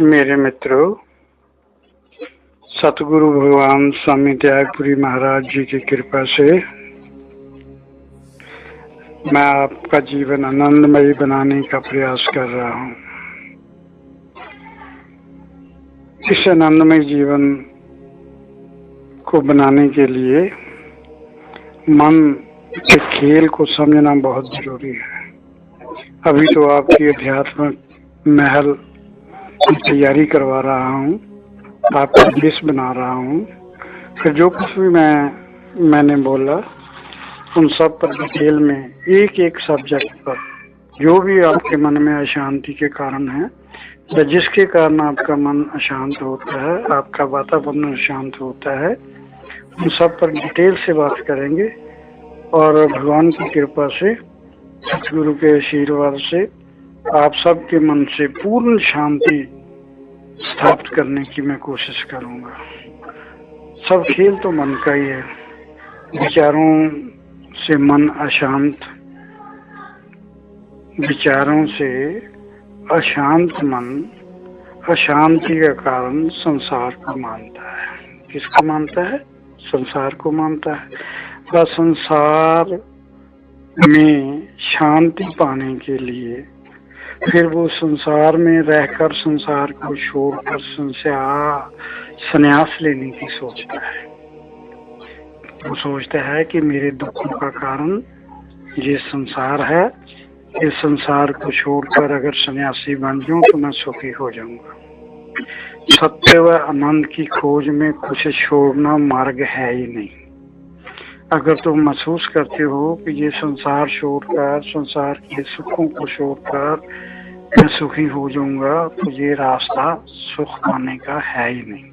मेरे मित्रों, सतगुरु भगवान स्वामी त्यागपुरी महाराज जी की कृपा से मैं आपका जीवन आनंदमयी बनाने का प्रयास कर रहा हूँ। इस आनंदमय जीवन को बनाने के लिए मन के खेल को समझना बहुत जरूरी है। अभी तो आपकी अध्यात्म महल की तैयारी करवा रहा हूँ, आपका देश बना रहा हूँ। फिर जो कुछ भी मैंने बोला उन सब पर डिटेल में एक एक सब्जेक्ट पर जो भी आपके मन में अशांति के कारण है या जिसके कारण आपका मन अशांत होता है, आपका वातावरण अशांत होता है, उन सब पर डिटेल से बात करेंगे। और भगवान की कृपा से, सतगुरु के आशीर्वाद से आप सबके मन से पूर्ण शांति स्थापित करने की मैं कोशिश करूंगा। सब खेल तो मन का ही है। विचारों से मन अशांत, विचारों से अशांत मन अशांति का कारण संसार को मानता है। किसको मानता है? संसार को मानता है। वह संसार में शांति पाने के लिए फिर वो संसार में रहकर संसार को छोड़कर संन्यास लेने की सोचता है। वो सोचता है कि मेरे दुखों का कारण ये संसार है, इस संसार को छोड़कर अगर सन्यासी बन जाऊं तो मैं सुखी हो जाऊंगा। सत्य व आनंद की खोज में कुछ छोड़ना मार्ग है ही नहीं। अगर तुम महसूस करते हो कि ये संसार छोड़कर, संसार के सुखों को छोड़कर मैं सुखी हो जाऊंगा, तो ये रास्ता सुख पाने का है ही नहीं।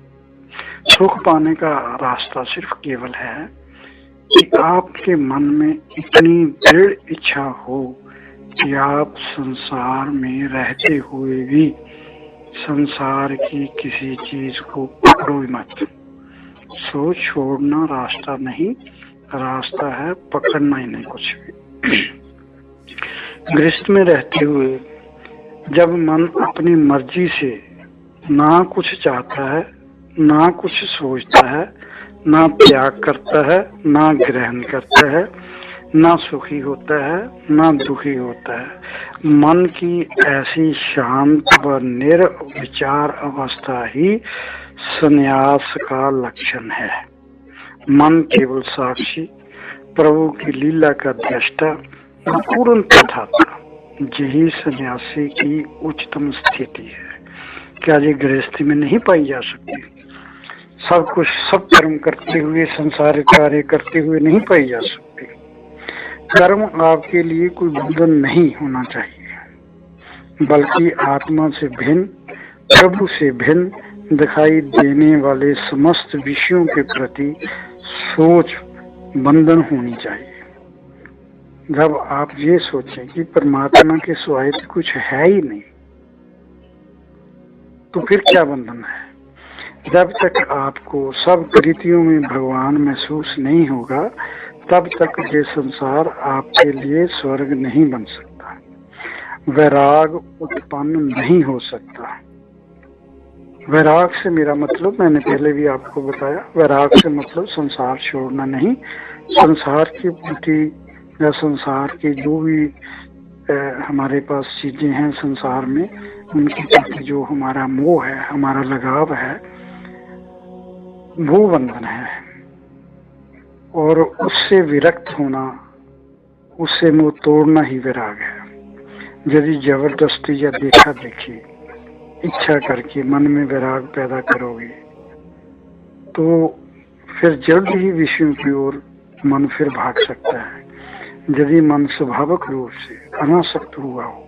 सुख पाने का रास्ता सिर्फ केवल है कि आपके मन में इतनी दृढ़ इच्छा हो कि आप संसार में रहते हुए भी संसार की किसी चीज को पकड़ो मत। सो छोड़ना रास्ता नहीं, रास्ता है पकड़ना ही नहीं कुछ भी। गृहस्थ में रहते हुए जब मन अपनी मर्जी से ना कुछ चाहता है, ना कुछ सोचता है, ना त्याग करता है, ना ग्रहण करता है, ना सुखी होता है, ना दुखी होता है, मन की ऐसी शांत व निर्विचार अवस्था ही संन्यास का लक्षण है। मन केवल साक्षी, प्रभु की लीला का दृष्टा, पूर्ण तथाता, यही सन्यासी की उच्चतम स्थिति है। क्या ये गृहस्थी में नहीं पाई जा सकती? सब कुछ, सब कर्म करते हुए, संसारिक कार्य करते हुए नहीं पाई जा सकती। कर्म आपके लिए कोई बंधन नहीं होना चाहिए, बल्कि आत्मा से भिन्न, प्रभु से भिन्न दिखाई देने वाले समस्त विषयों के प्रति सोच बंधन होनी चाहिए। जब आप ये सोचें कि परमात्मा के सिवाय कुछ है ही नहीं, तो फिर क्या बंधन है? जब तक आपको सब कृतियों में भगवान महसूस नहीं होगा, तब तक ये संसार आपके लिए स्वर्ग नहीं बन सकता, वैराग उत्पन्न नहीं हो सकता। वैराग से मेरा मतलब, मैंने पहले भी आपको बताया, वैराग से मतलब संसार छोड़ना नहीं, संसार की प्रति या संसार की जो भी हमारे पास चीजें हैं संसार में, उनके प्रति जो हमारा मोह है, हमारा लगाव है, वो बंधन है। और उससे विरक्त होना, उससे मोह तोड़ना ही वैराग है। यदि जबरदस्ती या देखा देखी इच्छा करके मन में वैराग पैदा करोगे, तो फिर जल्द ही विषयों की ओर मन फिर भाग सकता है। यदि मन स्वाभाविक रूप से अनासक्त हुआ हो,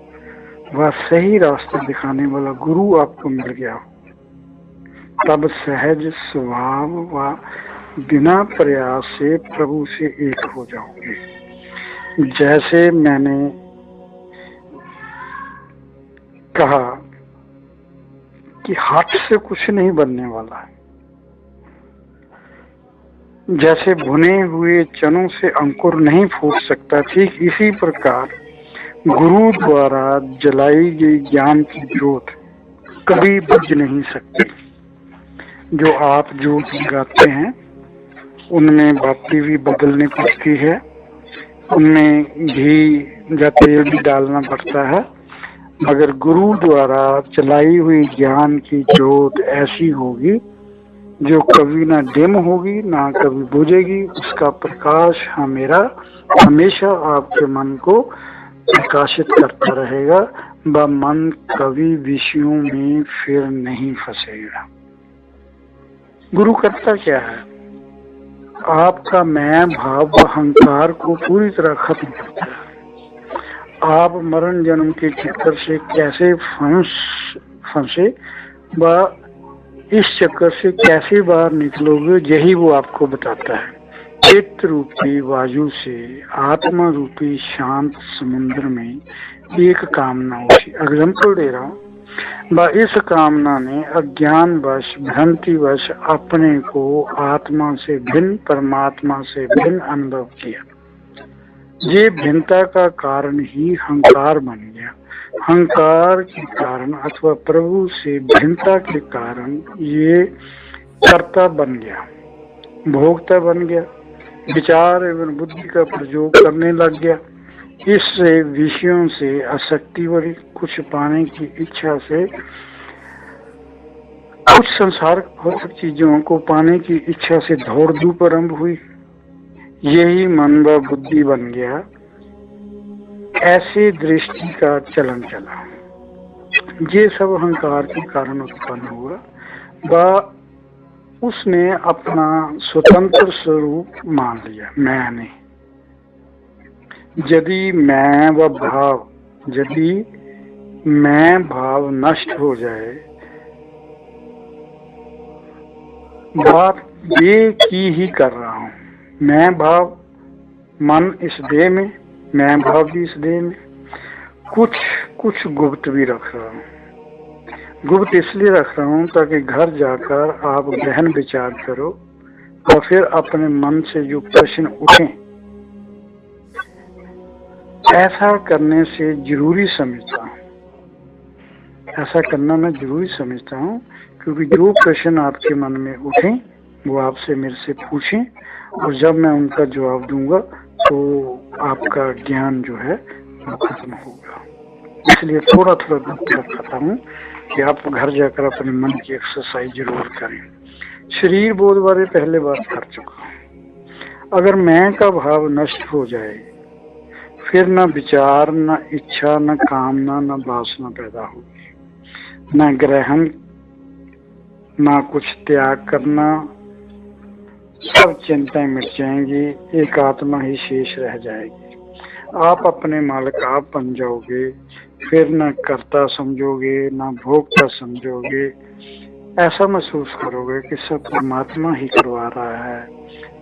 वह सही रास्ता दिखाने वाला गुरु आपको मिल गया हो, तब सहज स्वभाव व बिना प्रयास से प्रभु से एक हो जाओगे। जैसे मैंने कहा कि हाथ से कुछ नहीं बनने वाला है, जैसे भुने हुए चनों से अंकुर नहीं फूट सकता, ठीक इसी प्रकार गुरु द्वारा जलाई गई ज्ञान की ज्योत कभी बुझ नहीं सकती। जो आप जोत लगाते हैं उनमें बाती भी बदलनी पड़ती है, उनमें घी या तेल भी डालना पड़ता है, मगर गुरु द्वारा चलाई हुई ज्ञान की जोत ऐसी होगी जो कभी ना डिम होगी ना कभी बुझेगी। उसका प्रकाश हमेशा आपके मन को प्रकाशित करता रहेगा। वह मन कभी विषयों में फिर नहीं फंसेगा। गुरु करता क्या है? आपका मैं भाव व अहंकार को पूरी तरह खत्म करता है। आप मरण जन्म के चक्कर से कैसे फंसे व इस चक्कर से कैसे बाहर निकलोगे, यही वो आपको बताता है। चित्त रूपी वायु से आत्मा रूपी शांत समुद्र में एक कामना उठी। एग्जाम्पल दे रहा हूँ। इस कामना ने अज्ञानवश भ्रांतिवश अपने को आत्मा से भिन्न परमात्मा से भिन्न अनुभव किया। ये भिन्नता का कारण ही अहंकार बन गया। अहंकार के कारण अथवा प्रभु से भिन्नता के कारण ये कर्ता बन गया, भोक्ता बन गया, विचार एवं बुद्धि का प्रयोग करने लग गया। इससे विषयों से आसक्ति बढ़ी, कुछ पाने की इच्छा से, कुछ संसार भौतिक चीजों को पाने की इच्छा से दौड़ धूप आरंभ हुई। यही मन व बुद्धि बन गया। ऐसी दृष्टि का चलन चला। ये सब अहंकार के कारण उत्पन्न हुआ। वह उसने अपना स्वतंत्र स्वरूप मान लिया, मैंने। यदि मैं भाव नष्ट हो जाए, बात ये की ही कर रहा हूँ। मैं भाव मन इस देह में, मैं भाव भी इस देह में, कुछ गुप्त भी रख रहा हूँ। गुप्त इसलिए रख रहा हूँ ताकि घर जाकर आप गहन विचार करो और फिर अपने मन से जो प्रश्न उठे, ऐसा करने से जरूरी समझता हूँ। ऐसा करना मैं जरूरी समझता हूँ, क्योंकि जो प्रश्न आपके मन में उठे वो आपसे मेरे से पूछें, और जब मैं उनका जवाब दूंगा तो आपका ज्ञान जो है वो खत्म होगा। इसलिए थोड़ा थोड़ा दुख रखता हूँ कि आप घर जाकर अपने मन की एक्सरसाइज जरूर करें। शरीर बोध बारे पहले बात कर चुका हूँ। अगर मैं का भाव नष्ट हो जाए, फिर न विचार, न इच्छा, न कामना, न वासना पैदा होगी, न ग्रहण, न कुछ त्याग करना, सब चिंताएं मिट जाएंगी, एक आत्मा ही शेष रह जाएगी। आप अपने मालिक आप बन जाओगे, फिर न कर्ता समझोगे न भोक्ता समझोगे। ऐसा महसूस करोगे कि सब परमात्मा ही करवा रहा है।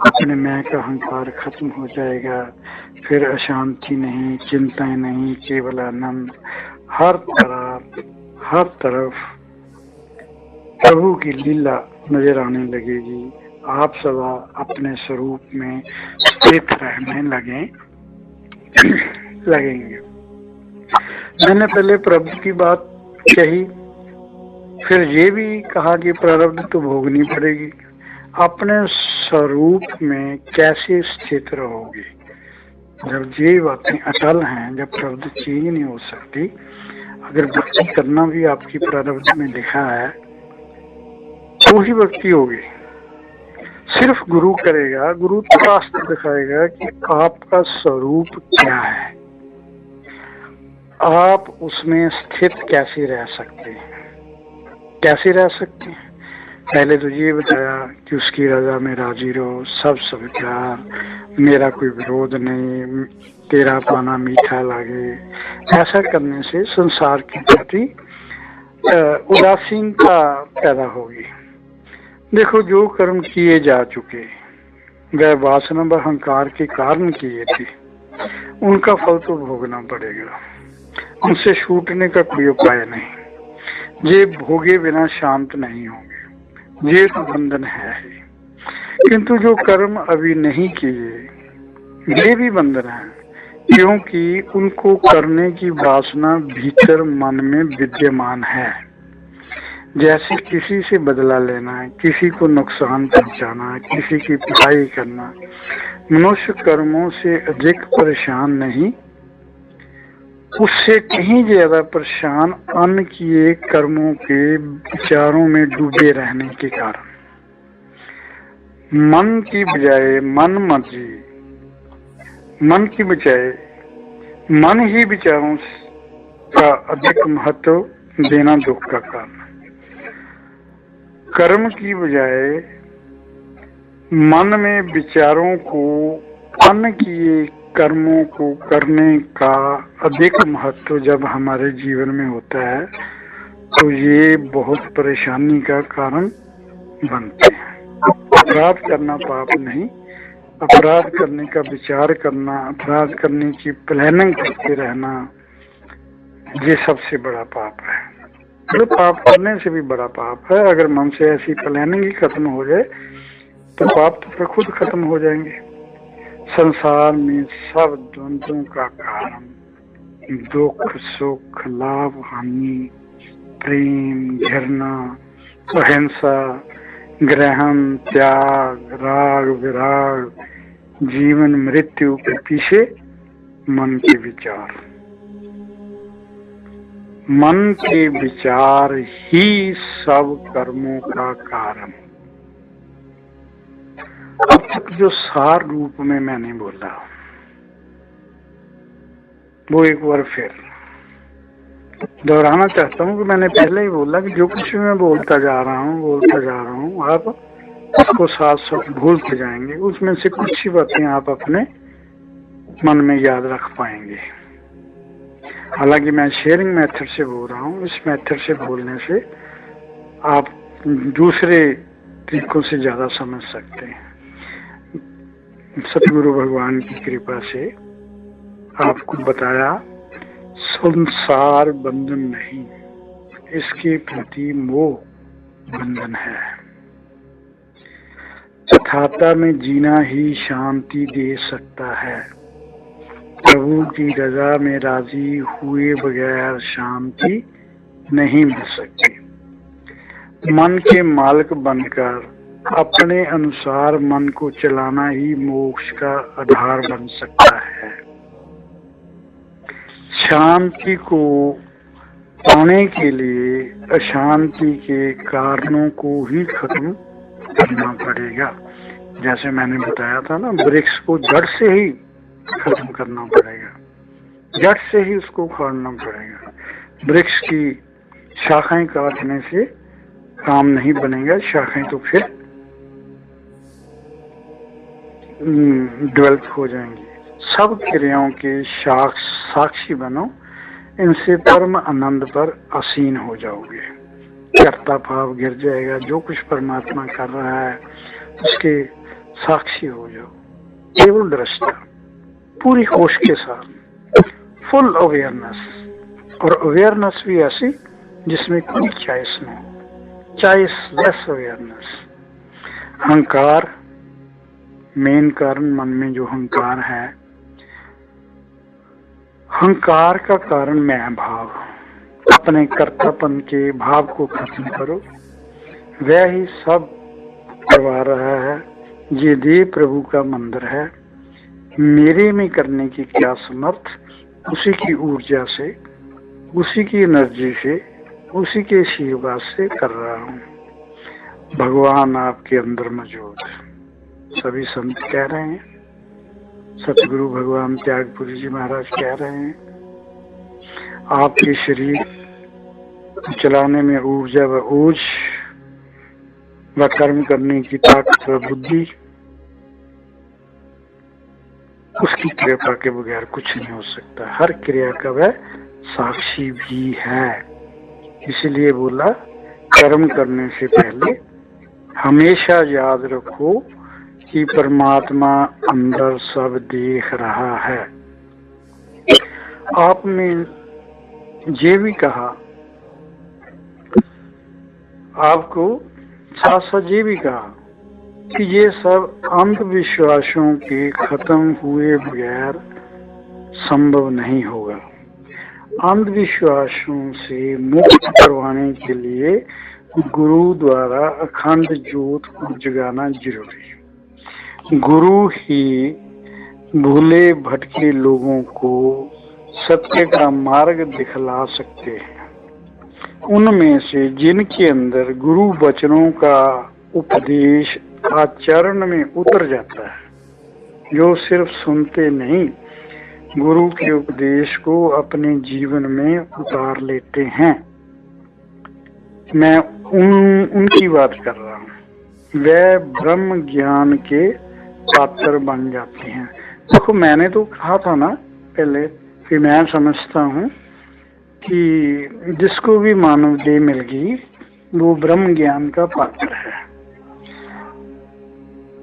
अपने मैं का अहंकार खत्म हो जाएगा, फिर अशांति नहीं, चिंताएं नहीं, केवल आनंद। हर तरफ प्रभु की लीला नजर आने लगेगी। आप सदा अपने स्वरूप में स्थित रहने लगेंगे। मैंने पहले प्रारब्ध की बात कही, फिर ये भी कहा कि प्रारब्ध तो भोगनी पड़ेगी। अपने स्वरूप में कैसे स्थित रहोगे? जब ये बातें अटल हैं, जब प्रारब्ध चेंज नहीं हो सकती, अगर भक्ति करना भी आपकी प्रारब्ध में लिखा है तो ही भक्ति होगी। सिर्फ गुरु करेगा, गुरु तो रास्ता दिखाएगा कि आपका स्वरूप क्या है, आप उसमें स्थित कैसे रह सकते हैं। पहले तो ये बताया कि उसकी रजा में राजी रहो, सब स्वीकार, मेरा कोई विरोध नहीं, तेरा पाना मीठा लगे। ऐसा करने से संसार के प्रति उदासीनता पैदा होगी। देखो, जो कर्म किए जा चुके वह वासना व अहंकार के कारण किए थे, उनका फल तो भोगना पड़ेगा। उनसे छूटने का कोई उपाय नहीं। ये भोगे बिना शांत नहीं होंगे, ये तो बंधन है ही। किंतु जो कर्म अभी नहीं किए ये भी बंधन है, क्योंकि उनको करने की वासना भीतर मन में विद्यमान है। जैसे किसी से बदला लेना है, किसी को नुकसान पहुंचाना है, किसी की पिटाई करना। मनुष्य कर्मों से अधिक परेशान नहीं, उससे कहीं ज्यादा परेशान अन्य किए कर्मों के विचारों में डूबे रहने के कारण। मन की बजाय मन मर्जी, मन की बजाय मन ही विचारों का अधिक महत्व देना दुख का कारण है। कर्म की बजाय मन में विचारों को अन्य किए कर्मों को करने का अधिक महत्व जब हमारे जीवन में होता है तो ये बहुत परेशानी का कारण बनते हैं। अपराध करना पाप नहीं, अपराध करने का विचार करना, अपराध करने की प्लानिंग करते रहना, ये सबसे बड़ा पाप है। तो पाप करने से भी बड़ा पाप है। अगर मन से ऐसी प्लानिंग ही खत्म हो जाए तो पाप तो फिर खुद खत्म हो जाएंगे। संसार में सब द्वंद्वों का कारण दुख सुख, लाभ हानि, प्रेम घृणा, अहिंसा, ग्रहण त्याग, राग विराग, जीवन मृत्यु के पीछे मन के विचार। मन के विचार ही सब कर्मों का कारण। अब तक जो सार रूप में मैंने बोला वो एक बार फिर दोहराना चाहता हूँ कि मैंने पहले ही बोला कि जो कुछ मैं बोलता जा रहा हूँ आप उसको साथ साथ भूलते जाएंगे। उसमें से कुछ ही बातें आप अपने मन में याद रख पाएंगे। हालांकि मैं शेयरिंग मेथड से बोल रहा हूँ, इस मेथड से बोलने से आप दूसरे तरीकों से ज्यादा समझ सकते हैं। सतगुरु भगवान की कृपा से आपको बताया संसार बंधन नहीं, इसके प्रति मोह बंधन है। तथाता में जीना ही शांति दे सकता है। प्रभु की रजा में राजी हुए बगैर शांति नहीं मिल सकती। मन के मालिक बनकर अपने अनुसार मन को चलाना ही मोक्ष का आधार बन सकता है। शांति को पाने के लिए अशांति के कारणों को ही खत्म करना पड़ेगा। जैसे मैंने बताया था ना, वृक्ष को जड़ से ही खत्म करना पड़ेगा, जड़ से ही उसको उखाड़ना पड़ेगा। वृक्ष की शाखाएं काटने से काम नहीं बनेगा, शाखाएं तो फिर डेवलप हो जाएंगी। सब क्रियाओं के साक्षी बनो, इनसे परम आनंद पर आसीन हो जाओगे। कर्ता भाव गिर जाएगा, जो कुछ परमात्मा कर रहा है उसके साक्षी हो जाओ, केवल दृष्टा, पूरी होश के साथ, फुल अवेयरनेस। और अवेयरनेस भी ऐसी जिसमें कोई चॉइस न हो, चॉइसलेस अवेयरनेस। अहंकार मेन कारण, मन में जो अहंकार है, अहंकार का कारण मैं भाव, अपने कर्तापन के भाव को खत्म करो। वह ही सब करवा रहा है। ये देह प्रभु का मंदिर है, मेरे में करने की क्या समर्थ, उसी की ऊर्जा से, उसी की एनर्जी से, उसी के आशीर्वाद से कर रहा हूँ। भगवान आपके अंदर मौजूद, सभी संत कह रहे हैं, सतगुरु भगवान त्यागपुरी जी महाराज कह रहे हैं। आपके शरीर चलाने में ऊर्जा व ओज व कर्म करने की ताकत व बुद्धि, उसकी कृपा के बगैर कुछ नहीं हो सकता। हर क्रिया का वह साक्षी भी है। इसीलिए बोला, कर्म करने से पहले हमेशा याद रखो कि परमात्मा अंदर सब देख रहा है। आपने ये भी कहा, आपको साथ साथ ये भी कहा कि ये सब अंधविश्वासों के खत्म हुए बगैर संभव नहीं होगा। अंधविश्वासों से मुक्त करवाने के लिए गुरु द्वारा अखंड ज्योत को जगाना जरूरी है। गुरु ही भूले भटके लोगों को सत्य का मार्ग दिखला सकते हैं। उनमें से जिनके अंदर गुरु वचनों का उपदेश आचरण में उतर जाता है, जो सिर्फ सुनते नहीं, गुरु के उपदेश को अपने जीवन में उतार लेते हैं, मैं उनकी बात कर रहा हूँ। वे ब्रह्म ज्ञान के पात्र बन जाते हैं। देखो, मैंने तो कहा था ना पहले कि मैं समझता हूँ कि जिसको भी मानव देह मिल गई वो ब्रह्म ज्ञान का पात्र है।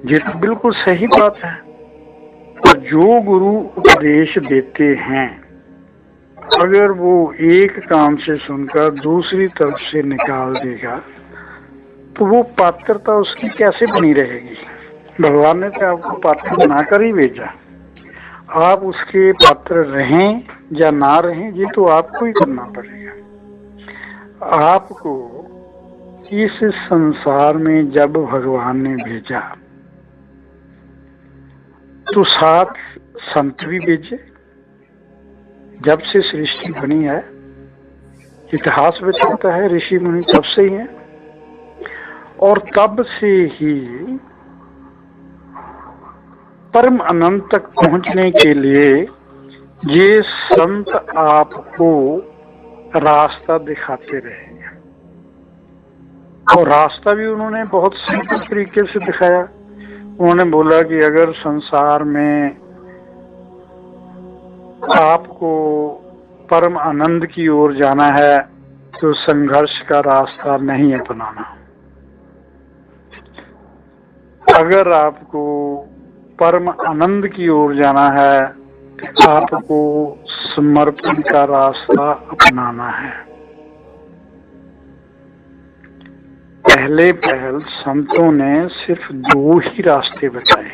ये तो बिल्कुल सही बात है। तो जो गुरु उपदेश देते हैं, अगर वो एक काम से सुनकर दूसरी तरफ से निकाल देगा तो वो पात्रता उसकी कैसे बनी रहेगी? भगवान ने तो आपको पात्र बनाकर ही भेजा। आप उसके पात्र रहें या ना रहें, ये तो आपको ही करना पड़ेगा। आपको इस संसार में जब भगवान ने भेजा तो साथ संत भी भेजे। जब से सृष्टि बनी है, इतिहास बताता है ऋषि मुनि तब से ही है, और तब से ही परम अनंत तक पहुंचने के लिए ये संत आपको रास्ता दिखाते रहे। और रास्ता भी उन्होंने बहुत सिंपल तरीके से दिखाया। उन्होंने बोला कि अगर संसार में आपको परम आनंद की ओर जाना है तो संघर्ष का रास्ता नहीं अपनाना। अगर आपको परम आनंद की ओर जाना है तो आपको समर्पण का रास्ता अपनाना है। पहल संतों ने सिर्फ दो ही रास्ते बताए।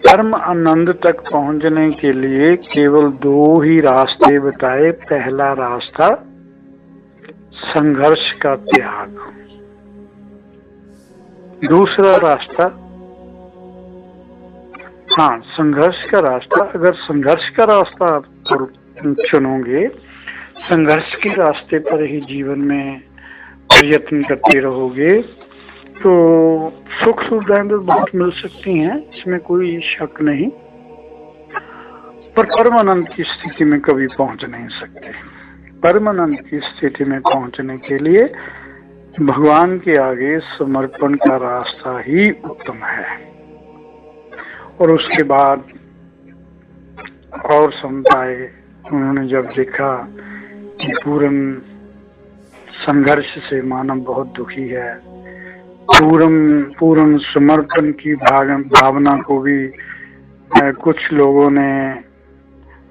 परम आनंद तक पहुंचने के लिए केवल दो ही रास्ते बताए। पहला रास्ता संघर्ष का त्याग, दूसरा रास्ता संघर्ष का रास्ता। अगर संघर्ष का रास्ता आप चुनोगे, संघर्ष के रास्ते पर ही जीवन में प्रयत्न करते रहोगे, तो सुख सुविधाएं तो बहुत मिल सकती हैं, इसमें कोई शक नहीं, पर परमानंद की स्थिति में कभी पहुंच नहीं सकते। परमानंद की स्थिति में पहुंचने के लिए भगवान के आगे समर्पण का रास्ता ही उत्तम है। और उसके बाद और संत आए, उन्होंने जब देखा कि पूर्ण संघर्ष से मानव बहुत दुखी है, पूर्ण समर्पण की भावना को भी कुछ लोगों ने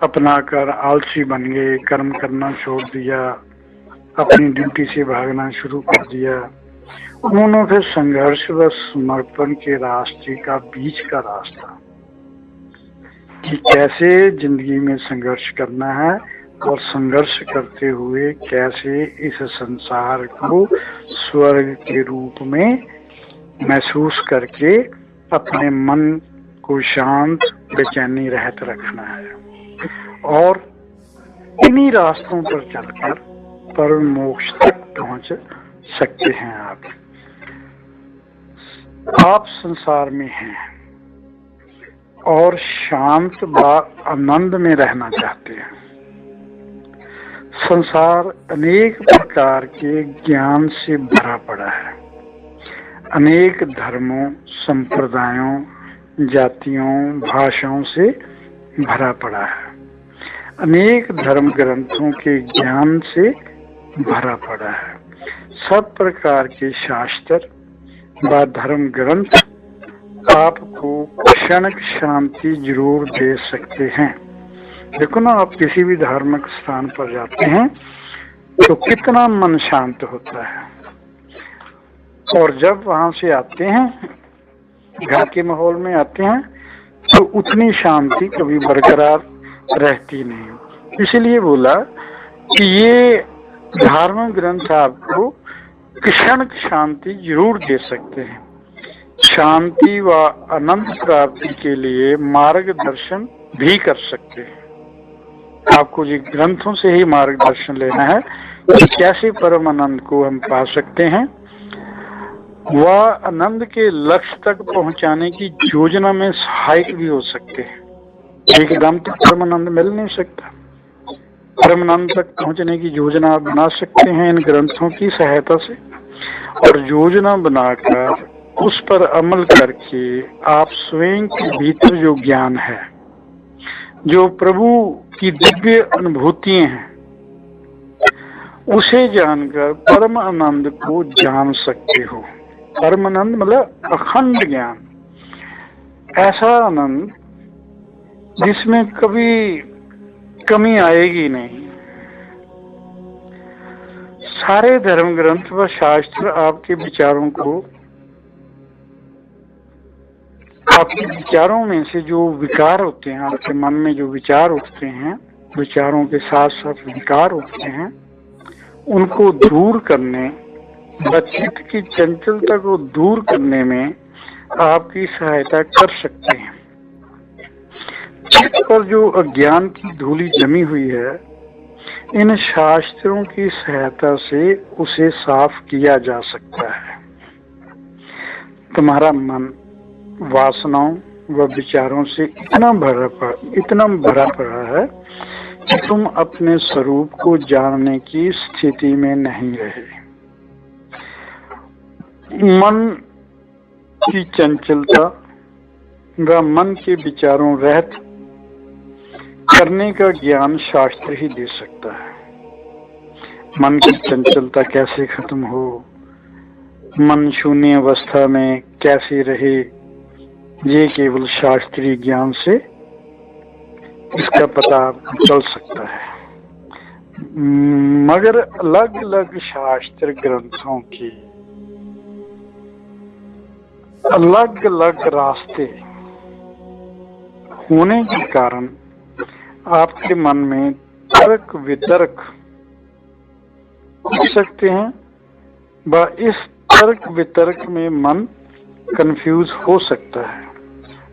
अपनाकर आलसी बन गए, कर्म करना छोड़ दिया, अपनी ड्यूटी से भागना शुरू कर दिया। उन्होंने फिर संघर्ष व समर्पण के रास्ते का बीच का रास्ता कि कैसे जिंदगी में संघर्ष करना है और संघर्ष करते हुए कैसे इस संसार को स्वर्ग के रूप में महसूस करके अपने मन को शांत बेचैनी रहित रखना है। और इन्हीं रास्तों पर चलकर परम मोक्ष तक पहुंच सकते हैं। आप संसार में हैं और शांत व आनंद में रहना चाहते हैं। संसार अनेक प्रकार के ज्ञान से भरा पड़ा है, अनेक धर्मों, संप्रदायों, जातियों, भाषाओं से भरा पड़ा है, अनेक धर्म ग्रंथों के ज्ञान से भरा पड़ा है। सब प्रकार के शास्त्र व धर्म ग्रंथ आपको क्षणिक शांति जरूर दे सकते हैं। देखो ना, आप किसी भी धार्मिक स्थान पर जाते हैं तो कितना मन शांत होता है, और जब वहां से आते हैं, घर के माहौल में आते हैं, तो उतनी शांति कभी बरकरार रहती नहीं। इसलिए बोला कि ये धार्मिक ग्रंथ आपको क्षण शांति जरूर दे सकते हैं। शांति व आनंद प्राप्ति के लिए मार्गदर्शन भी कर सकते हैं। आपको जी ग्रंथों से ही मार्गदर्शन लेना है कि कैसे परम आनंद को हम पा सकते हैं। वह आनंद के लक्ष्य तक पहुंचाने की योजना में सहायक भी हो सकते हैं। एकदम तो परम आनंद मिल नहीं सकता। परम आनंद तक पहुंचने की योजना आप बना सकते हैं इन ग्रंथों की सहायता से, और योजना बनाकर उस पर अमल करके आप स्वयं के भीतर जो ज्ञान है, जो प्रभु की दिव्य अनुभूतियां हैं, उसे जानकर परम आनंद को जान सकते हो। परम आनंद मतलब अखंड ज्ञान, ऐसा आनंद जिसमें कभी कमी आएगी नहीं। सारे धर्म ग्रंथ व शास्त्र आपके विचारों को, आपके विचारों में से जो विकार होते हैं, आपके मन में जो विचार उठते हैं, विचारों के साथ साथ विकार उठते हैं, उनको दूर करने व चित्त की चंचलता को दूर करने में आपकी सहायता कर सकते हैं। चित्त पर जो अज्ञान की धूली जमी हुई है, इन शास्त्रों की सहायता से उसे साफ किया जा सकता है। तुम्हारा मन वासनाओं व विचारों से इतना भरा पड़ा है कि तुम अपने स्वरूप को जानने की स्थिति में नहीं रहे। मन की चंचलता व मन के विचारों रहित करने का ज्ञान शास्त्र ही दे सकता है। मन की चंचलता कैसे खत्म हो, मन शून्य अवस्था में कैसे रहे, ये केवल शास्त्रीय ज्ञान से इसका पता आपको चल सकता है। मगर अलग अलग शास्त्र ग्रंथों की अलग अलग रास्ते होने के कारण आपके मन में तर्क वितर्क हो सकते हैं, व इस तर्क वितर्क में मन कंफ्यूज हो सकता है,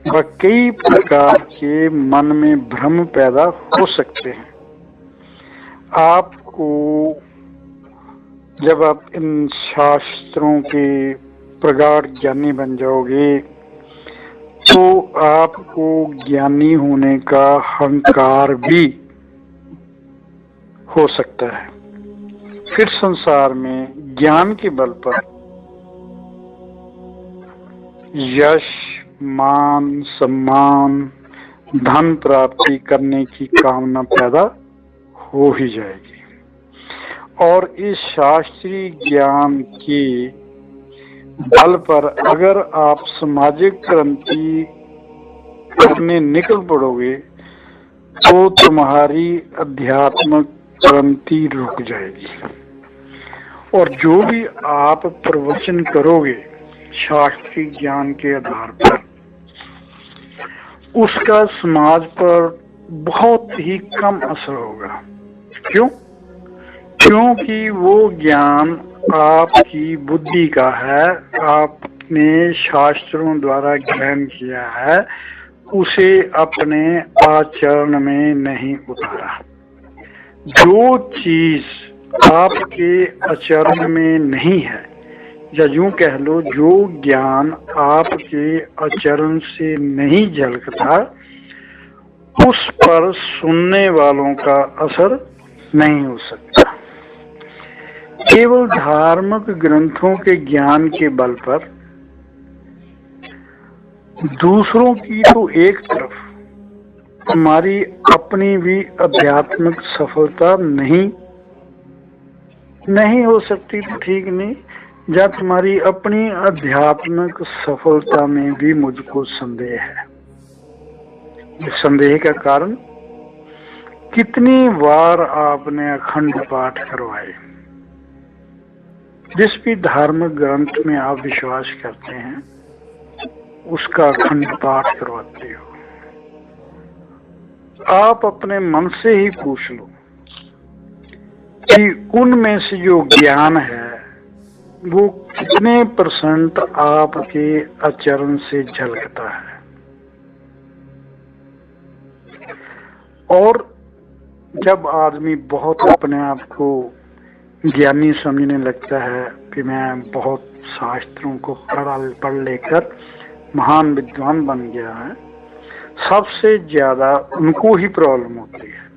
व कई प्रकार के मन में भ्रम पैदा हो सकते हैं। आपको जब आप इन शास्त्रों के प्रगाढ़ ज्ञानी बन जाओगे तो आपको ज्ञानी होने का अहंकार भी हो सकता है। फिर संसार में ज्ञान के बल पर यश, मान, सम्मान, धन प्राप्ति करने की कामना पैदा हो ही जाएगी, और इस शास्त्रीय ज्ञान के बल पर अगर आप सामाजिक क्रांति करने निकल पड़ोगे तो तुम्हारी अध्यात्मिक क्रांति रुक जाएगी, और जो भी आप प्रवचन करोगे शास्त्रीय ज्ञान के आधार पर, उसका समाज पर बहुत ही कम असर होगा। क्यों? क्योंकि वो ज्ञान आपकी बुद्धि का है, आपने शास्त्रों द्वारा ग्रहण किया है, उसे अपने आचरण में नहीं उतारा। जो चीज आपके आचरण में नहीं है, या यूं कह लो जो ज्ञान आपके आचरण से नहीं झलकता, उस पर सुनने वालों का असर नहीं हो सकता। केवल धार्मिक ग्रंथों के ज्ञान के बल पर दूसरों की तो एक तरफ तुम्हारी अपनी भी आध्यात्मिक सफलता नहीं हो सकती तो ठीक नहीं, या तुम्हारी अपनी आध्यात्मिक सफलता में भी मुझको संदेह है। इस संदेह का कारण, कितनी बार आपने अखंड पाठ करवाए, जिस भी धार्मिक ग्रंथ में आप विश्वास करते हैं उसका अखंड पाठ करवाते हो। आप अपने मन से ही पूछ लो कि उनमें से जो ज्ञान है वो कितने परसेंट आपके आचरण से झलकता है। और जब आदमी बहुत अपने आप को ज्ञानी समझने लगता है कि मैं बहुत शास्त्रों को पढ़ लेकर महान विद्वान बन गया है, सबसे ज्यादा उनको ही प्रॉब्लम होती है,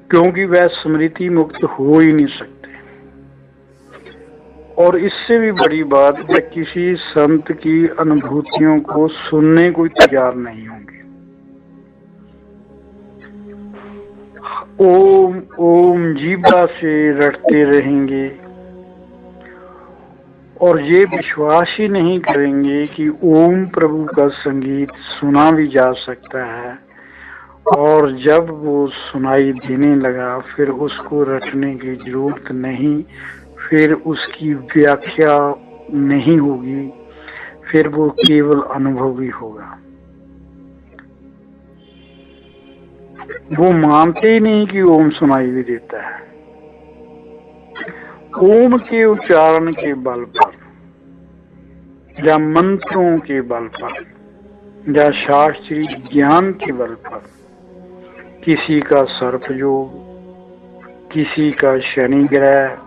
क्योंकि वह स्मृति मुक्त हो ही नहीं सकते। और इससे भी बड़ी बात, वह किसी संत की अनुभूतियों को सुनने को तैयार नहीं होंगे। ओम ओम जीवा से रटते रहेंगे और ये विश्वास ही नहीं करेंगे कि ओम प्रभु का संगीत सुना भी जा सकता है। और जब वो सुनाई देने लगा, फिर उसको रटने की जरूरत नहीं, फिर उसकी व्याख्या नहीं होगी, फिर वो केवल अनुभव ही होगा। वो मानते ही नहीं कि ओम सुनाई भी देता है। ओम के उच्चारण के बल पर या मंत्रों के बल पर या शास्त्रीय ज्ञान के बल पर किसी का सर्पयोग, किसी का शनि ग्रह,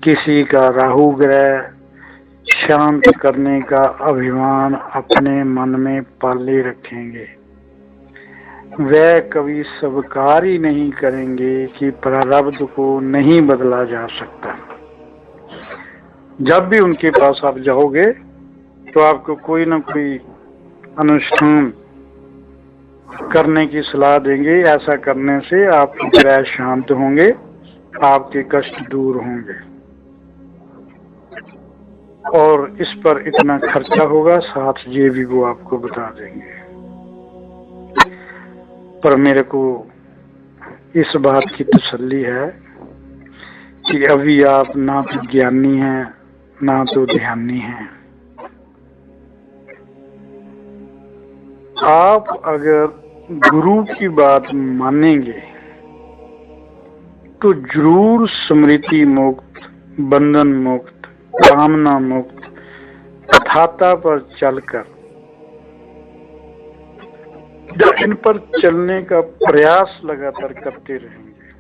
किसी का राहु ग्रह शांत करने का अभिमान अपने मन में पाले रखेंगे। वह कभी स्वीकार ही नहीं करेंगे कि प्रारब्ध को नहीं बदला जा सकता। जब भी उनके पास आप जाओगे तो आपको कोई ना कोई अनुष्ठान करने की सलाह देंगे। ऐसा करने से आपके ग्रह शांत होंगे, आपके कष्ट दूर होंगे, और इस पर इतना खर्चा होगा, साथ ये भी वो आपको बता देंगे। पर मेरे को इस बात की तसल्ली है कि अभी आप ना तो ज्ञानी हैं ना तो ध्यानी हैं। आप अगर गुरु की बात मानेंगे तो जरूर स्मृति मुक्त, बंधन मुक्त, कामना मुक्त तथाता पर चलकर इन पर चलने का प्रयास लगातार करते रहेंगे।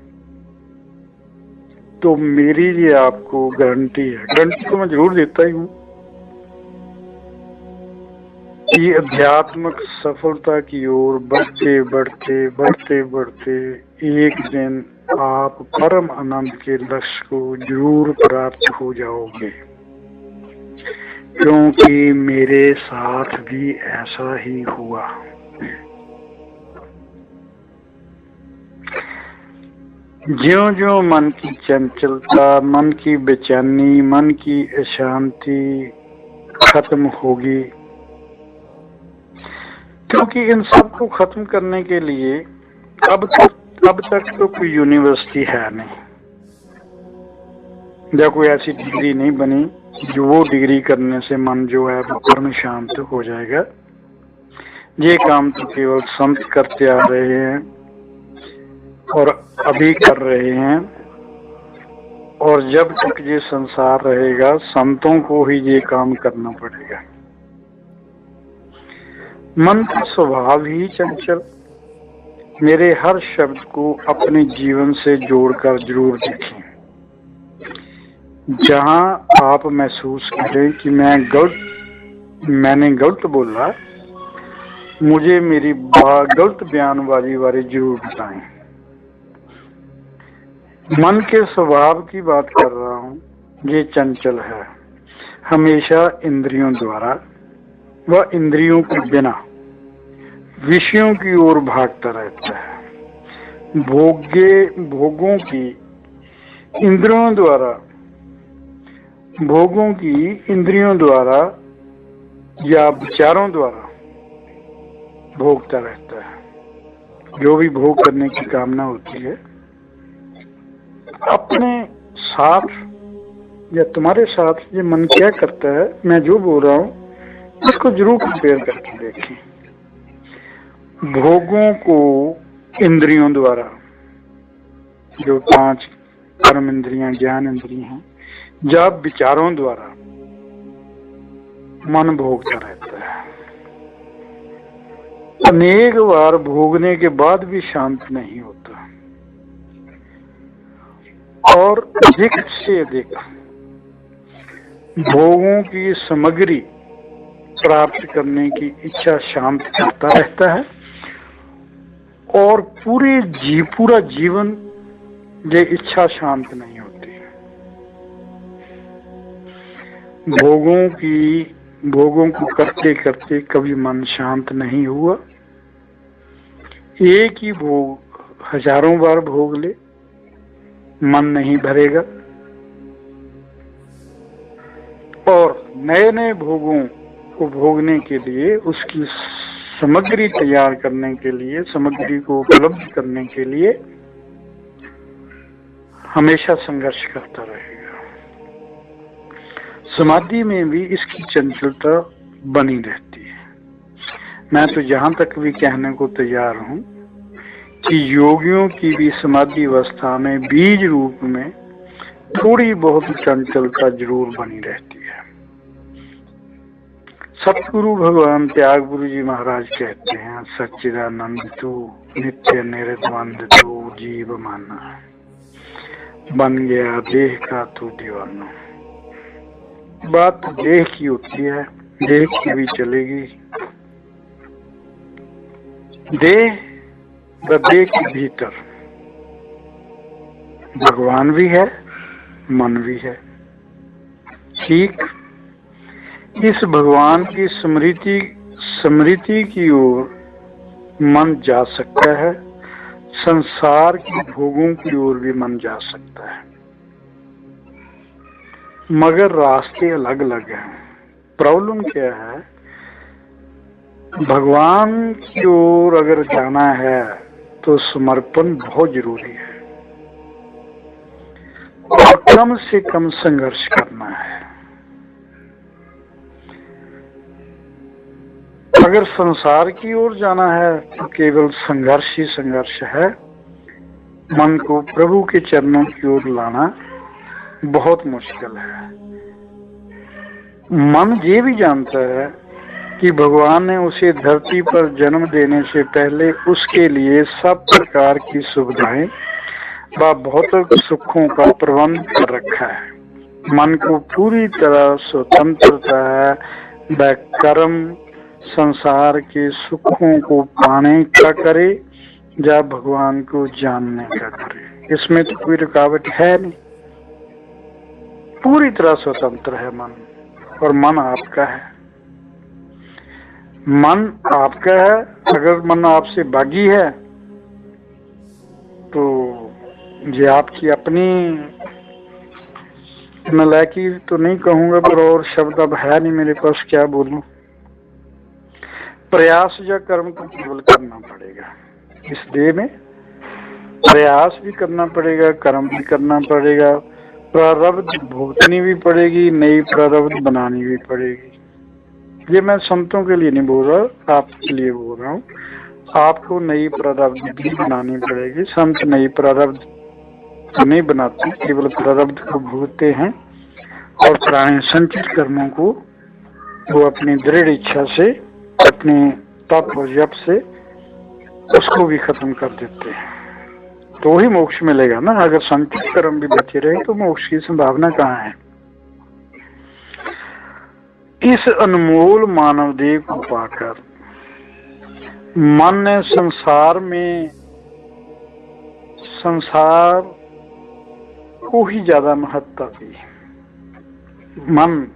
तो मेरी ये आपको गारंटी है, गारंटी तो मैं जरूर देता ही हूँ कि आध्यात्मिक सफलता की ओर बढ़ते बढ़ते बढ़ते बढ़ते एक दिन आप परम आनंद के लक्ष्य को जरूर प्राप्त हो जाओगे, क्योंकि मेरे साथ भी ऐसा ही हुआ। ज्यों-ज्यों मन की चंचलता, मन की बेचैनी, मन की अशांति खत्म होगी, क्योंकि इन सब को खत्म करने के लिए अब तक तो कोई यूनिवर्सिटी है नहीं, या कोई ऐसी डिग्री नहीं बनी जो वो डिग्री करने से मन जो है वो परम शांत हो जाएगा। ये काम तो केवल संत करते आ रहे हैं और अभी कर रहे हैं, और जब तक ये संसार रहेगा संतों को ही ये काम करना पड़ेगा। मन का स्वभाव ही चंचल। मेरे हर शब्द को अपने जीवन से जोड़कर जरूर देखें। जहां आप महसूस करें कि मैंने गलत बोला, मुझे मेरी गलत बयानबाजी वाले जरूर बताएं। मन के स्वभाव की बात कर रहा हूँ, ये चंचल है, हमेशा इंद्रियों द्वारा व इंद्रियों के बिना विषयों की ओर भागता रहता है। भोगों की इंद्रियों द्वारा या विचारों द्वारा भोगता रहता है। जो भी भोग करने की कामना होती है, अपने साथ या तुम्हारे साथ ये मन क्या करता है, मैं जो बोल रहा हूँ इसको जरूर कंपेयर करके देखें। भोगों को इंद्रियों द्वारा, जो 5 कर्म इंद्रियां, ज्ञान इंद्रियां हैं, जब विचारों द्वारा मन भोगता रहता है, अनेक बार भोगने के बाद भी शांत नहीं होता और अधिक से अधिक भोगों की सामग्री प्राप्त करने की इच्छा शांत करता रहता है और पूरा जीवन ये इच्छा शांत नहीं होती। भोगों को करते करते कभी मन शांत नहीं हुआ। एक ही भोग हजारों बार भोग ले, मन नहीं भरेगा और नए नए भोगों को भोगने के लिए, उसकी सामग्री तैयार करने के लिए, सामग्री को उपलब्ध करने के लिए हमेशा संघर्ष करता रहेगा। समाधि में भी इसकी चंचलता बनी रहती है। मैं तो जहां तक भी कहने को तैयार हूं कि योगियों की भी समाधि अवस्था में बीज रूप में थोड़ी बहुत चंचलता जरूर बनी रहती है। सतगुरु भगवान त्याग गुरु जी महाराज कहते हैं, सच्चिदानंद तू नित्य निर्द्वंद तू जीव माना, बन गया देह का तू दीवाना। बात देह की होती है, देह की भी चलेगी। देह के भीतर भगवान भी है, मन भी है। ठीक इस भगवान की स्मृति की ओर मन जा सकता है, संसार की भोगों की ओर भी मन जा सकता है, मगर रास्ते अलग अलग हैं। प्रॉब्लम क्या है, भगवान की ओर अगर जाना है तो समर्पण बहुत जरूरी है और कम से कम संघर्ष करना है। अगर संसार की ओर जाना है तो केवल संघर्ष ही संघर्ष है। मन को प्रभु के चरणों की ओर लाना बहुत मुश्किल है। मन ये भी जानता है कि भगवान ने उसे धरती पर जन्म देने से पहले उसके लिए सब प्रकार की सुविधाएं व भौतिक सुखों का प्रबंध कर रखा है। मन को पूरी तरह स्वतंत्रता है, वह कर्म संसार के सुखों को पाने का करे या भगवान को जानने का करे, इसमें तो कोई रुकावट है नहीं। पूरी तरह स्वतंत्र है मन, और मन आपका है। मन आपका है। अगर मन आपसे बागी है तो ये आपकी अपनी नालायकी तो नहीं कहूंगा, पर और शब्द अब है नहीं मेरे पास, क्या बोलूं। प्रयास या कर्म तो केवल करना पड़ेगा। इस देह में प्रयास भी करना पड़ेगा, कर्म भी करना पड़ेगा, प्रारब्ध भुगतनी भी पड़ेगी, नई प्रारब्ध बनानी भी पड़ेगी। ये मैं संतों के लिए नहीं बोल रहा, आपके लिए बोल रहा हूँ। आपको नई प्रारब्ध भी बनानी पड़ेगी। संत नई प्रारब्ध नहीं बनाते, केवल प्रारब्ध को भूगते हैं और पुराने संचित कर्मों को वो अपनी दृढ़ इच्छा से, अपने तप और जप से उसको भी खत्म कर देते हैं। तो ही मोक्ष मिलेगा ना। अगर संचित कर्म भी बचे रहे तो मोक्ष की संभावना कहाँ है। इस अनमोल मानव देह को पाकर मन ने संसार को ही ज्यादा महत्ता दी। मन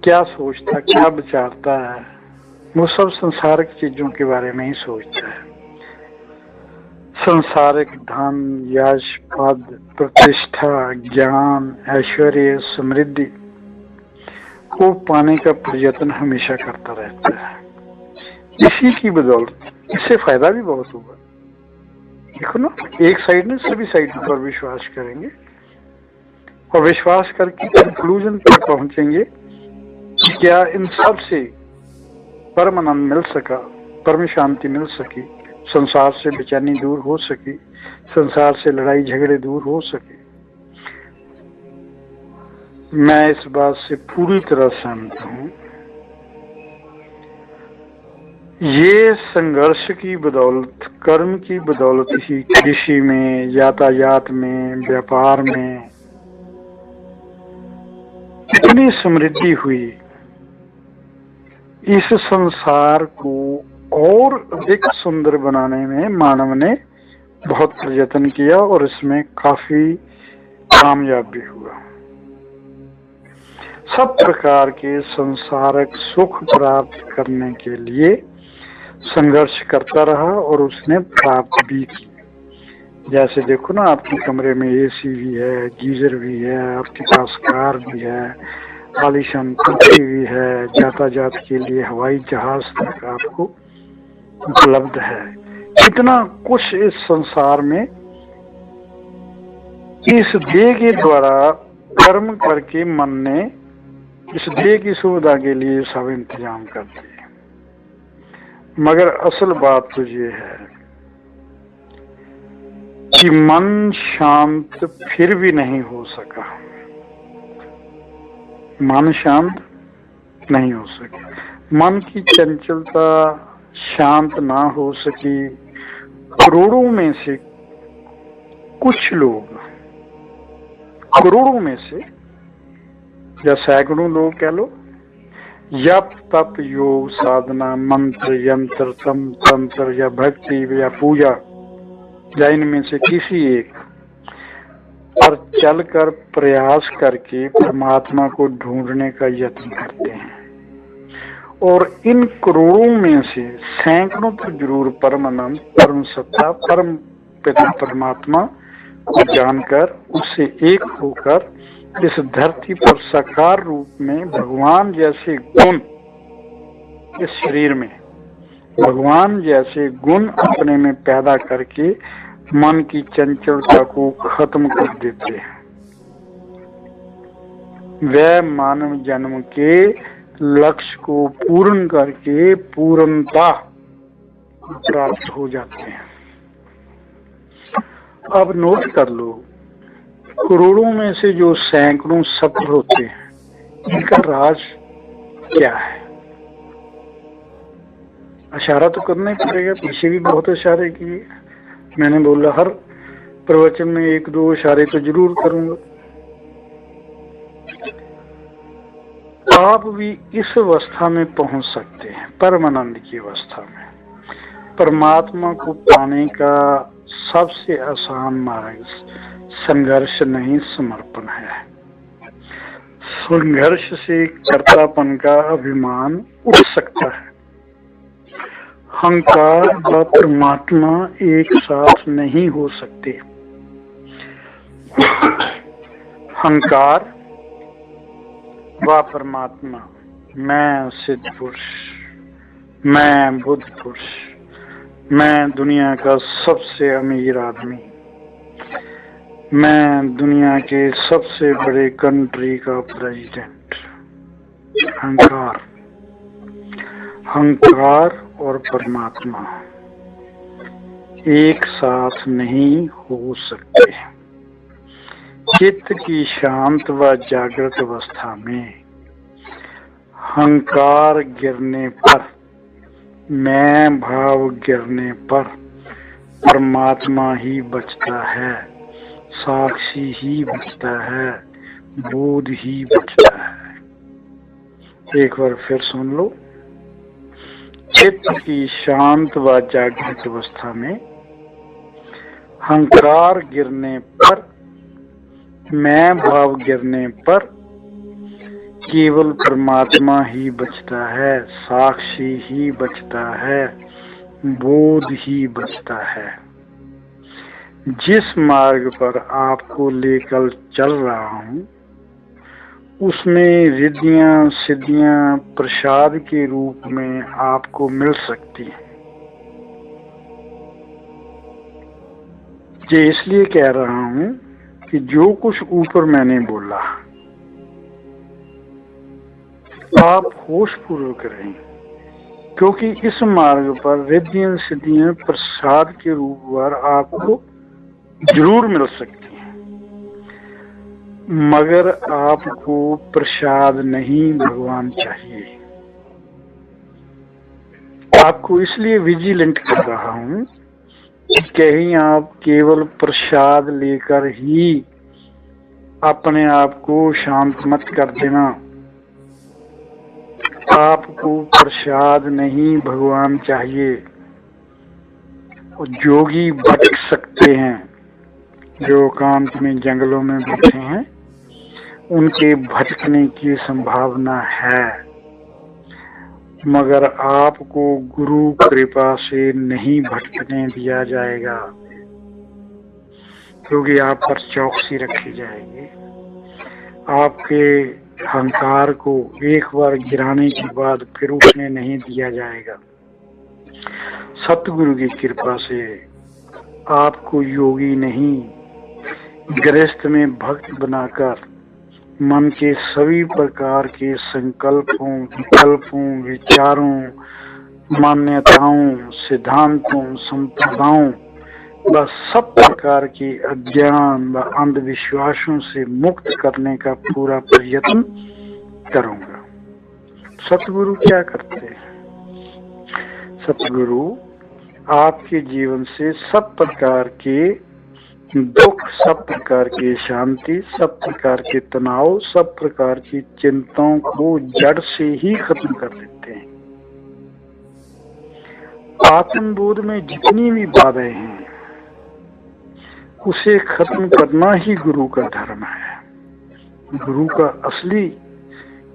क्या सोचता, क्या विचारता है, वो सब संसारिक चीजों के बारे में ही सोचता है। सांसारिक धन, यश, पद, प्रतिष्ठा, ज्ञान, ऐश्वर्य, समृद्धि को पाने का प्रयत्न हमेशा करता रहता है। इसी की बदौलत इससे फायदा भी बहुत होगा। देखो ना, एक साइड ने सभी साइड पर विश्वास करेंगे और विश्वास करके कंक्लूजन पर पहुंचेंगे कि क्या इन सब से परम आनंद मिल सका, परम शांति मिल सकी, संसार से बेचैनी दूर हो सकी, संसार से लड़ाई झगड़े दूर हो सके। मैं इस बात से पूरी तरह सहमत हूँ। ये संघर्ष की बदौलत, कर्म की बदौलत ही कृषि में, यातायात में, व्यापार में इतनी समृद्धि हुई। इस संसार को और अधिक सुंदर बनाने में मानव ने बहुत प्रयत्न किया और इसमें काफी कामयाब भी हुआ। सब प्रकार के संसारक सुख प्राप्त करने के लिए संघर्ष करता रहा और उसने प्राप्त भी की। जैसे देखो ना, आपके कमरे में एसी भी है, गीजर भी है, आपके पास कार भी है, आलीशान कोठी भी है, यातायात के लिए हवाई जहाज तक आपको उपलब्ध है। इतना कुछ इस संसार में इस देह के द्वारा कर्म करके मन ने इस देह की सुविधा के लिए सब इंतजाम कर दिए। मगर असल बात तो ये है कि मन शांत फिर भी नहीं हो सका। मन शांत नहीं हो सका। मन की चंचलता शांत ना हो सकी। करोड़ों में से कुछ लोग, करोड़ों में से या सैकड़ों लोग कह लो, जप तप योग साधना मंत्र यंत्र तंत्र या भक्ति या पूजा या इनमें से किसी एक पर चलकर प्रयास करके परमात्मा को ढूंढने का यत्न करते हैं। और इन करोड़ों में से सैकड़ों तो जरूर परमानंद, परम सत्ता, परम पिता परमात्मा को जानकर उससे एक होकर इस धरती पर साकार रूप में भगवान जैसे गुण, इस शरीर में भगवान जैसे गुण अपने में पैदा करके मन की चंचलता को खत्म कर देते हैं। वह मानव जन्म के लक्ष्य को पूर्ण करके पूर्णता प्राप्त हो जाते हैं। अब नोट कर लो, करोड़ों में से जो सैकड़ों सफल होते हैं, इनका राज क्या है? इशारा तो करना ही पड़ेगा। पीछे भी बहुत इशारे किए। मैंने बोला हर प्रवचन में एक दो इशारे तो जरूर करूंगा। आप भी इस अवस्था में पहुंच सकते हैं, परमानंद की अवस्था में। परमात्मा को पाने का सबसे आसान मार्ग संघर्ष नहीं, समर्पण है। संघर्ष से कर्तापन का अभिमान उठ सकता है। अहंकार व परमात्मा एक साथ नहीं हो सकते। अहंकार व परमात्मा, मैं सिद्ध पुरुष, मैं बुद्ध पुरुष, मैं दुनिया का सबसे अमीर आदमी, मैं दुनिया के सबसे बड़े कंट्री का प्रेसिडेंट। अहंकार, अहंकार और परमात्मा एक साथ नहीं हो सकते। चित्त की शांत व जागृत अवस्था में अहंकार गिरने पर, मैं भाव गिरने पर परमात्मा ही बचता है, साक्षी ही बचता है, बोध ही बचता है। एक बार फिर सुन लो। चित्त की शांत व जागृत अवस्था में अहंकार गिरने पर, मैं भाव गिरने पर केवल परमात्मा ही बचता है, साक्षी ही बचता है, बोध ही बचता है। जिस मार्ग पर आपको लेकर चल रहा हूं, उसमें रिद्धियां सिद्धियां प्रसाद के रूप में आपको मिल सकती हैं। ये इसलिए कह रहा हूं कि जो कुछ ऊपर मैंने बोला आप होश पूर्वक रहें, क्योंकि इस मार्ग पर रिद्धियां सिद्धियां प्रसाद के रूप पर आपको जरूर मिल सकती हैं। मगर आपको प्रसाद नहीं भगवान चाहिए। आपको इसलिए विजिलेंट कर रहा हूं कि कहीं आप केवल प्रसाद लेकर ही अपने आप को शांत मत कर देना। आपको प्रसाद नहीं भगवान चाहिए। जोगी भटक सकते हैं, जो एकांत में जंगलों में बैठे हैं, उनके भटकने की संभावना है, मगर आपको गुरु कृपा से नहीं भटकने दिया जाएगा, क्योंकि आप पर चौकसी रखी जाएगी। आपके अहंकार को एक बार गिराने के बाद फिर उठने नहीं दिया जाएगा। सतगुरु की कृपा से आपको योगी नहीं, गृहस्थ में भक्त बनाकर मन के सभी प्रकार के संकल्पों, विकल्पों, विचारों, मान्यताओं, सिद्धांतों, संप्रदायों व सब प्रकार के अज्ञान व अंधविश्वासों से मुक्त करने का पूरा प्रयत्न करूंगा। सतगुरु क्या करते हैं? सतगुरु आपके जीवन से सब प्रकार के दुख, सब प्रकार की शांति, सब प्रकार के तनाव, सब प्रकार की चिंताओं को जड़ से ही खत्म कर देते हैं। आत्मबोध में जितनी भी बाधाएं हैं उसे खत्म करना ही गुरु का धर्म है। गुरु का असली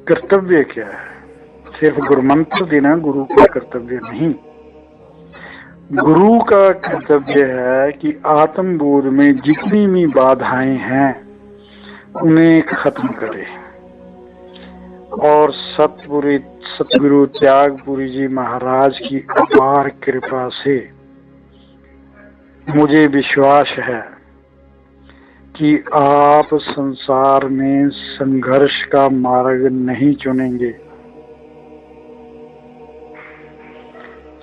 कर्तव्य क्या है? सिर्फ गुरुमंत्र देना गुरु का कर्तव्य नहीं। गुरु का कर्तव्य है कि आत्मबोध में जितनी भी बाधाएं हैं उन्हें खत्म करे। और सतगुरु त्यागपुरी जी महाराज की अपार कृपा से मुझे विश्वास है कि आप संसार में संघर्ष का मार्ग नहीं चुनेंगे।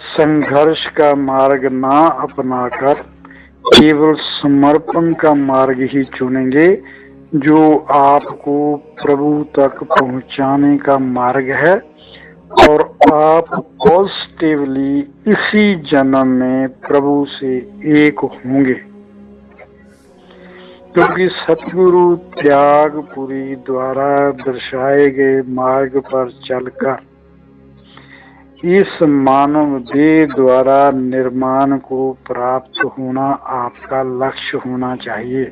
संघर्ष का मार्ग ना अपनाकर केवल समर्पण का मार्ग ही चुनेंगे, जो आपको प्रभु तक पहुंचाने का मार्ग है। और आप पॉजिटिवली इसी जन्म में प्रभु से एक होंगे, क्योंकि सतगुरु त्यागपुरी द्वारा दर्शाए गए मार्ग पर चलकर इस मानव देह द्वारा निर्माण को प्राप्त होना आपका लक्ष्य होना चाहिए।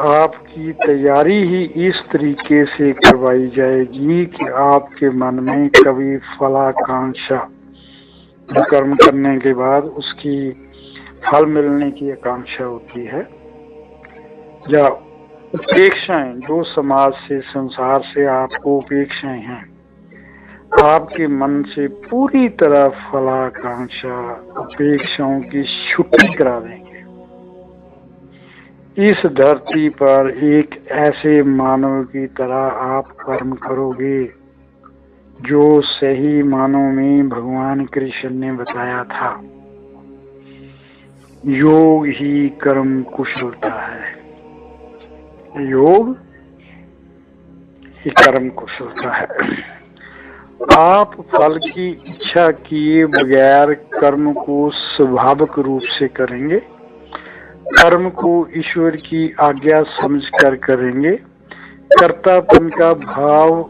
आपकी तैयारी ही इस तरीके से करवाई जाएगी कि आपके मन में कभी फलाकांक्षा, कर्म करने के बाद उसकी फल मिलने की आकांक्षा होती है, या उपेक्षाएं, जो समाज से, संसार से आपको उपेक्षाएं हैं, आपके मन से पूरी तरह फलाकांक्षा, अपेक्षाओं की छुट्टी करा देंगे। इस धरती पर एक ऐसे मानव की तरह आप कर्म करोगे जो सही मानव में भगवान कृष्ण ने बताया था, योग ही कर्म कुशलता है। योग ही कर्म कुशलता है। आप फल की इच्छा किए बगैर कर्म को स्वाभाविक रूप से करेंगे, कर्म को ईश्वर की आज्ञा समझकर करेंगे। कर्तापन का भाव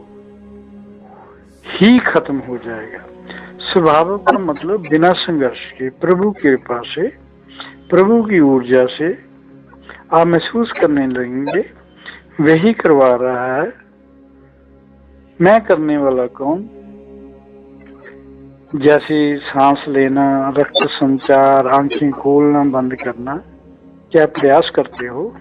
ही खत्म हो जाएगा। स्वाभाविक का मतलब बिना संघर्ष के, प्रभु की कृपा से, प्रभु की ऊर्जा से आप महसूस करने लगेंगे वही करवा रहा है, मैं करने वाला कौन। जैसे सांस लेना, रक्त संचार, आंखें खोलना बंद करना, क्या प्रयास करते हो?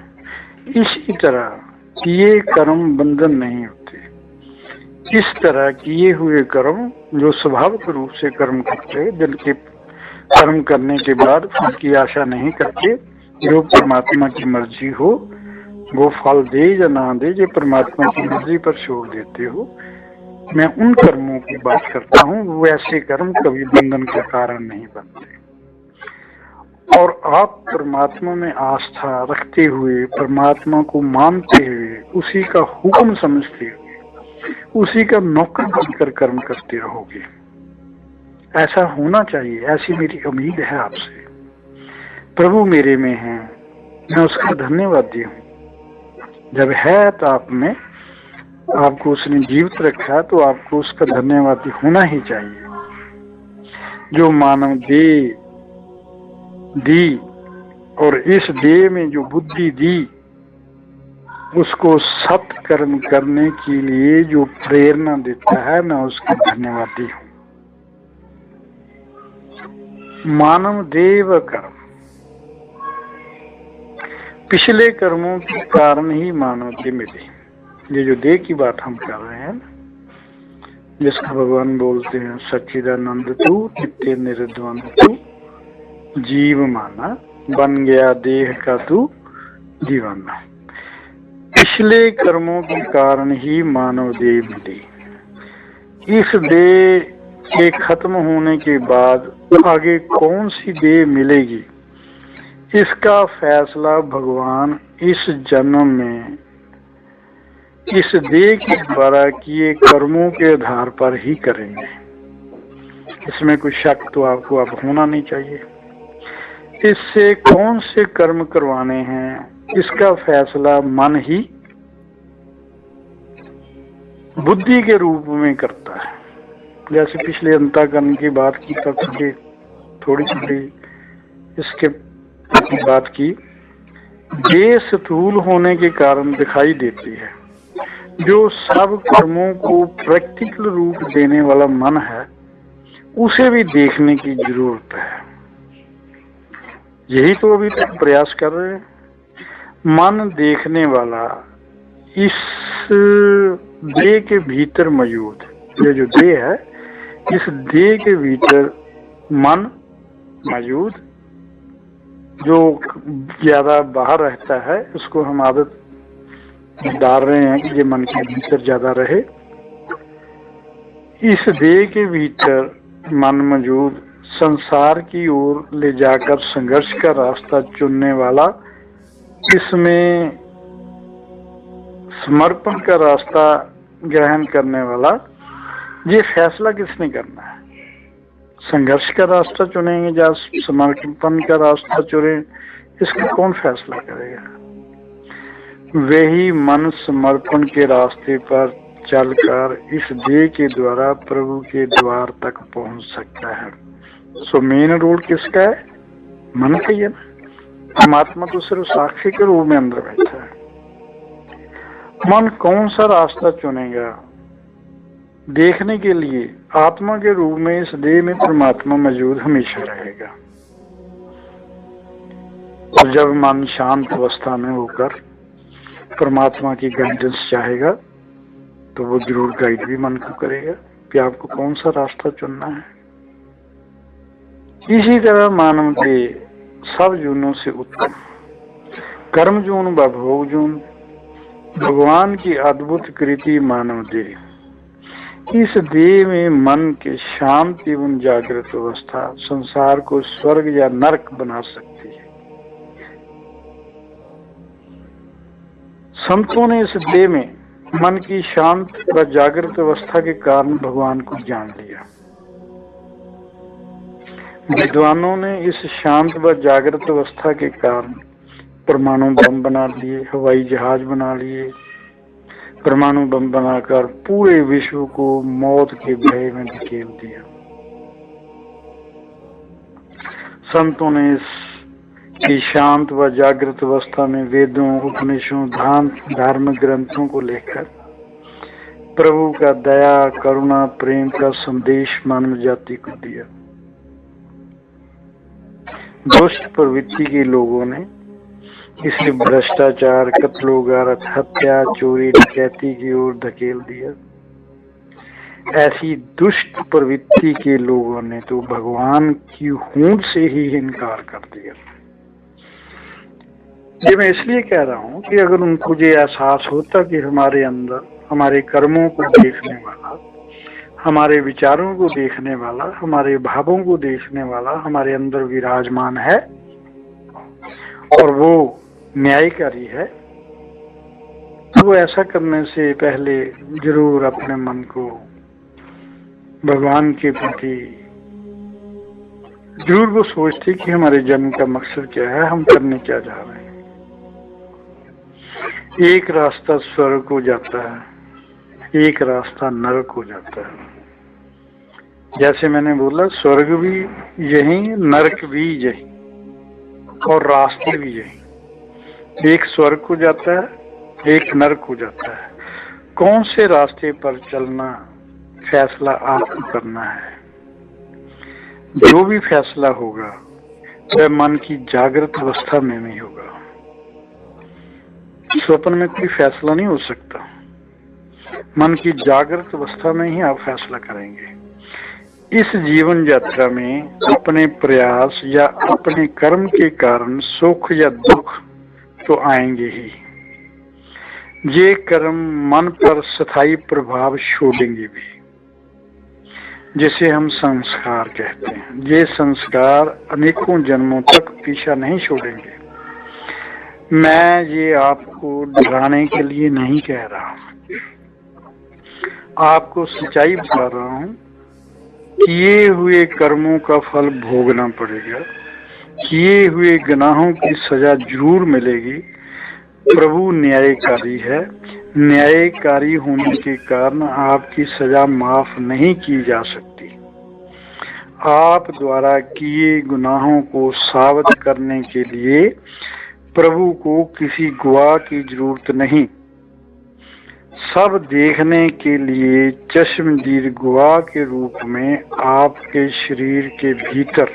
इसी तरह ये कर्म बंधन नहीं होते। इस तरह किए हुए कर्म जो स्वाभाविक रूप से कर्म करते, दिल के कर्म करने के बाद फल की आशा नहीं करते, जो परमात्मा की मर्जी हो वो फल दे या ना दे, जो परमात्मा की मर्जी पर छोड़ देते हो, मैं उन कर्मों की बात करता हूँ। वैसे कर्म कभी बंधन का कारण नहीं बनते। और आप परमात्मा में आस्था रखते हुए, परमात्मा को मानते हुए, उसी का हुक्म समझते हुए, उसी का नौकर बनकर कर्म करते रहोगे। ऐसा होना चाहिए, ऐसी मेरी उम्मीद है आपसे। प्रभु मेरे में है, मैं उसका धन्यवादी हूँ। जब है तो आप में, आपको उसने जीवित रखा तो आपको उसका धन्यवादी होना ही चाहिए। जो मानव देह दी और इस देह में जो बुद्धि दी, उसको सत्य कर्म करने के लिए जो प्रेरणा देता है, मैं उसका धन्यवादी हूँ। मानव देव कर्म, पिछले कर्मों के कारण ही मानव देह मिली। ये जो देह की बात हम कर रहे हैं, जिसको भगवान बोलते हैं सच्चिदानंद तू नित्य निर्द्वंद तू जीव माना, बन गया देह का तू दीवाना। पिछले कर्मों के कारण ही मानव देह मिली। इस देह के खत्म होने के बाद आगे कौन सी देह मिलेगी, इसका फैसला भगवान इस जन्म में इस देह के द्वारा किए कर्मों के आधार पर ही करेंगे। इसमें कोई शक तो आपको अब होना नहीं चाहिए। इससे कौन से कर्म करवाने हैं, इसका फैसला मन ही बुद्धि के रूप में करता है। जैसे पिछले अंतःकरण की बात की, तब थोड़ी थोड़ी इसके बात की। देह स्थूल होने के कारण दिखाई देती है। जो सब कर्मों को प्रैक्टिकल रूप देने वाला मन है, उसे भी देखने की जरूरत है। यही तो अभी तक प्रयास कर रहे हैं। मन देखने वाला इस देह के भीतर मौजूद, ये जो देह है, इस देह के भीतर मन मौजूद, जो ज्यादा बाहर रहता है, उसको हम आदत डाल रहे हैं कि ये मन के भीतर ज्यादा रहे। इस देह के भीतर मन मौजूद संसार की ओर ले जाकर संघर्ष का रास्ता चुनने वाला, इसमें समर्पण का रास्ता ग्रहण करने वाला, ये फैसला किसने करना है? संघर्ष का रास्ता चुनेंगे या समर्पण का रास्ता चुने, इसका कौन फैसला करेगा? वही मन समर्पण के रास्ते पर चलकर इस देह के द्वारा प्रभु के द्वार तक पहुंच सकता है। सो मेन रोल किसका है? मन का ही है ना। परमात्मा तो सिर्फ साक्षी के रूप में अंदर बैठा है। मन कौन सा रास्ता चुनेगा देखने के लिए? आत्मा के रूप में इस देह में परमात्मा मौजूद हमेशा रहेगा। और जब मन शांत अवस्था में होकर परमात्मा की गाइडेंस चाहेगा, तो वो जरूर गाइड भी मन को करेगा कि आपको कौन सा रास्ता चुनना है। इसी तरह मानव देह सब जूनों से उत्तम, कर्म जून व भोग जून, भगवान की अद्भुत कृति मानव देह। इस देह में मन के शांत एवं जागृत अवस्था संसार को स्वर्ग या नरक बना सकती है। संतों ने इस देह में मन की शांत व जागृत अवस्था के कारण भगवान को जान लिया। विद्वानों ने इस शांत व जागृत अवस्था के कारण परमाणु बम बना लिए, हवाई जहाज बना लिए, परमाणु बम बनाकर पूरे विश्व को मौत के भय में धकेल दिया। संतों ने इस शांत व जागृत अवस्था में वेदों, उपनिषदों, धार्मिक ग्रंथों को लेकर प्रभु का दया, करुणा, प्रेम का संदेश मानव जाति को दिया। दुष्ट प्रवृत्ति के लोगों ने इसे भ्रष्टाचार, कत्लोगारत, हत्या, चोरी, डकैती की ओर धकेल दिया। ऐसी दुष्ट प्रवृत्ति के लोगों ने तो भगवान की होंद से ही इनकार कर दिया। ये मैं इसलिए कह रहा हूँ कि अगर उनको ये एहसास होता कि हमारे अंदर हमारे कर्मों को देखने वाला, हमारे विचारों को देखने वाला, हमारे भावों को देखने वाला हमारे अंदर विराजमान है, और वो न्यायकारी है, तो ऐसा करने से पहले जरूर अपने मन को भगवान के प्रति जरूर वो सोचते कि हमारे जन्म का मकसद क्या है, हम करने क्या जा रहे हैं। एक रास्ता स्वर्ग को जाता है, एक रास्ता नरक हो जाता है। जैसे मैंने बोला, स्वर्ग भी यही, नरक भी यही, और रास्ते भी यही। एक स्वर्ग को जाता है, एक नरक हो जाता है। कौन से रास्ते पर चलना, फैसला आपको करना है। जो भी फैसला होगा वह मन की जागृत अवस्था में नहीं होगा। स्वप्न में कोई फैसला नहीं हो सकता। मन की जागृत अवस्था में ही आप फैसला करेंगे। इस जीवन यात्रा में अपने प्रयास या अपने कर्म के कारण सुख या दुख तो आएंगे ही। ये कर्म मन पर स्थायी प्रभाव छोड़ेंगे भी, जिसे हम संस्कार कहते हैं। ये संस्कार अनेकों जन्मों तक पीछा नहीं छोड़ेंगे। मैं ये आपको डराने के लिए नहीं कह रहा, आपको सच्चाई बता रहा हूं। किए हुए कर्मों का फल भोगना पड़ेगा, किए हुए गुनाहों की सजा जरूर मिलेगी। प्रभु न्यायकारी है, न्यायकारी होने के कारण आपकी सजा माफ नहीं की जा सकती। आप द्वारा किए गुनाहों को साबित करने के लिए प्रभु को किसी गवाह की जरूरत नहीं। सब देखने के लिए चश्मदीद गवाह के रूप में आपके शरीर के भीतर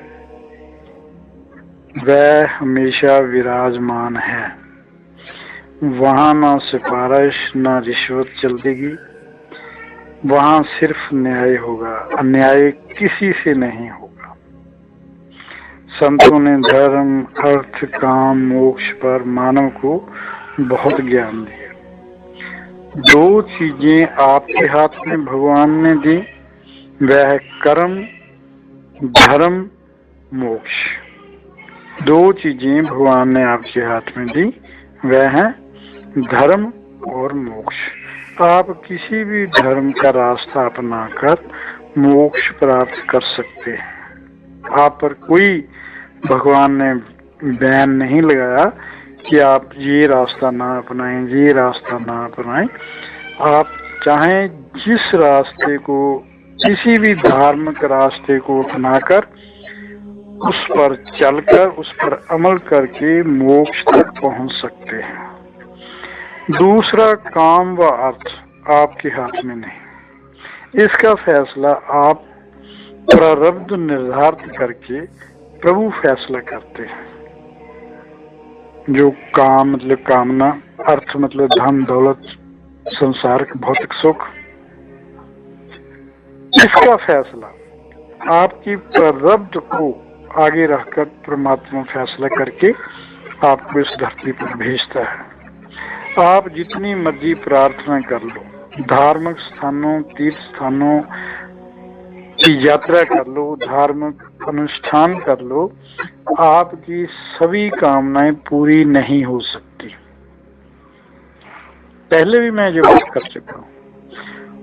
वह हमेशा विराजमान है। वहां ना सिफारिश ना रिश्वत चलेगी, वहां सिर्फ न्याय होगा, अन्याय किसी से नहीं होगा। संतों ने धर्म, अर्थ, काम, मोक्ष पर मानव को बहुत ज्ञान दिया। दो चीजें आपके हाथ में भगवान ने दी, वह है कर्म, धर्म, मोक्ष। दो चीजें भगवान ने आपके हाथ में दी, वह है धर्म और मोक्ष। आप किसी भी धर्म का रास्ता अपनाकर मोक्ष प्राप्त कर सकते हैं। आप पर कोई भगवान ने बैन नहीं लगाया कि आप ये रास्ता ना अपनाएं, ये रास्ता ना अपनाएं। आप चाहें जिस रास्ते को, किसी भी धार्मिक रास्ते को अपनाकर उस पर चलकर, उस पर अमल करके मोक्ष तक पहुंच सकते हैं। दूसरा, काम व अर्थ आपके हाथ में नहीं। इसका फैसला आप प्रारब्ध निर्धारित करके प्रभु फैसला करते हैं। जो काम मतलब कामना, अर्थ मतलब धन दौलत, संसार के भौतिक सुख, इसका फैसला आपकी प्रारब्ध को आगे रखकर परमात्मा फैसला करके आपको इस धरती पर भेजता है। आप जितनी मर्जी प्रार्थना कर लो, धार्मिक स्थानों, तीर्थ स्थानों की यात्रा कर लो, धार्मिक अनुष्ठान कर लो, आपकी सभी कामनाएं पूरी नहीं हो सकती। पहले भी मैं जो बात कर चुका हूं।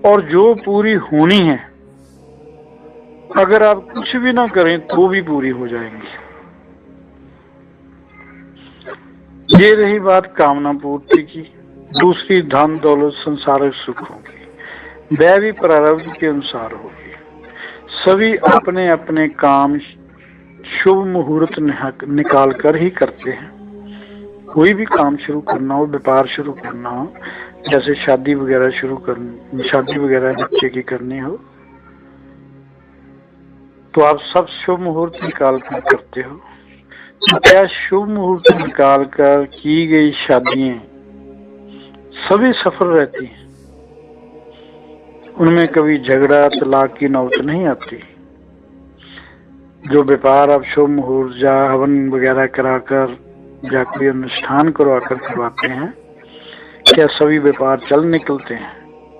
और जो पूरी होनी है, अगर आप कुछ भी ना करें तो भी पूरी हो जाएंगी। ये रही बात कामना पूर्ति की। दूसरी, धन दौलत संसारिक सुखों की, वह भी प्रारब्ध के अनुसार होगी। सभी अपने अपने काम शुभ मुहूर्त निकाल कर ही करते हैं। कोई भी काम शुरू करना हो, व्यापार शुरू करना हो, जैसे शादी वगैरह शादी वगैरह बच्चे की करनी हो, तो आप सब शुभ मुहूर्त निकाल कर करते हो। तो क्या शुभ मुहूर्त निकाल कर की गई शादियां सभी सफल रहती हैं? उनमें कभी झगड़ा, तलाक की नौबत नहीं आती। जो व्यापार आप शुभ मुहूर्त या हवन वगैरह कराकर या कोई अनुष्ठान करवाकर करवाते हैं, क्या सभी व्यापार चल निकलते हैं?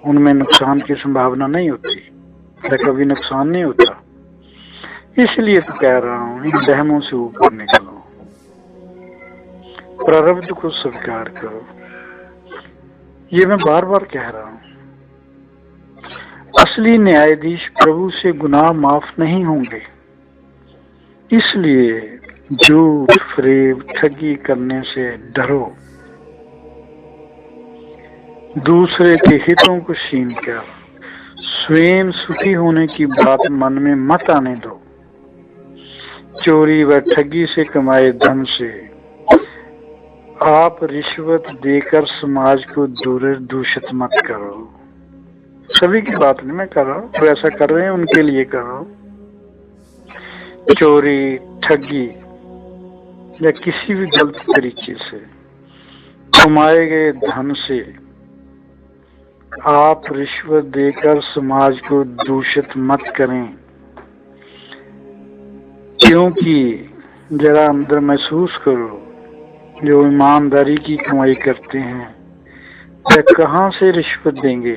उनमें नुकसान की संभावना नहीं होती, या कभी नुकसान नहीं होता। इसलिए तो कह रहा हूं, इन वहमों से ऊपर निकलो। प्रारब्ध को स्वीकार करो। ये मैं बार बार कह रहा हूं। असली न्यायाधीश प्रभु से गुनाह माफ नहीं होंगे, इसलिए झूठ, फरेब, ठगी करने से डरो। दूसरे के हितों को छीन कर स्वयं सुखी होने की बात मन में मत आने दो। चोरी व ठगी से कमाए धन से आप रिश्वत देकर समाज को दूषित मत करो। सभी की बात नहीं मैं कर रहा हूँ, तो ऐसा कर रहे हैं उनके लिए कर रहा हूँ। चोरी, ठगी या किसी भी गलत तरीके से कमाए गए धन से आप रिश्वत देकर समाज को दूषित मत करें, क्योंकि जरा अंदर महसूस करो, जो ईमानदारी की कमाई करते हैं वे कहां से रिश्वत देंगे।